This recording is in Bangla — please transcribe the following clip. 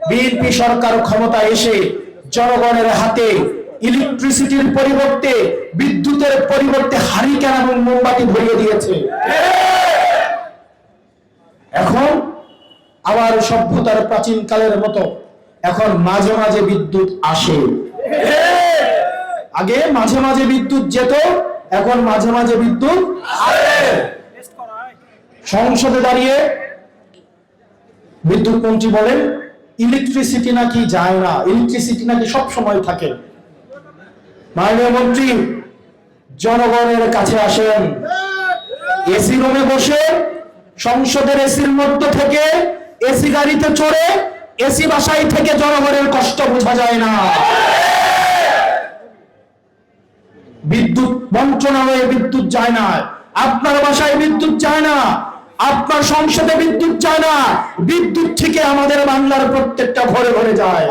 বিএনপি সরকার ক্ষমতায় এসে জনগণের হাতে ইলেকট্রিসিটির পরিবর্তে, বিদ্যুতের পরিবর্তে হারিকেন এবং মোমবাতি ধরিয়ে দিয়েছে। এখন আবার সভ্যতার প্রাচীন কালের মতো এখন মাঝে মাঝে বিদ্যুৎ আসে। আগে মাঝে মাঝে বিদ্যুৎ যেত, এখন মাঝে মাঝে বিদ্যুৎ আসে। সংসদে দাঁড়িয়ে বিদ্যুৎ মন্ত্রী বলেন ইলেকট্রিসিটি নাকি যায় না, ইলেকট্রিসিটি নাকি সব সময় থাকে। মাননীয় মন্ত্রী, জনগণের কাছে আসেন, এসি রুমে বসে সংসদের এসির মধ্যে থেকে এসি গাড়িতে চড়ে এসি বাসায় থেকে জনগণের কষ্ট বোঝা যায় না। বিদ্যুৎ মন্ত্রণালয়ে বিদ্যুৎ যায় না, আপনার বাসায় বিদ্যুৎ যায় না, আপনার সংসদে বিদ্যুৎ যায় না, বিদ্যুৎ থেকে আমাদের বাংলার প্রত্যেকটা ঘরে ঘরে যায়।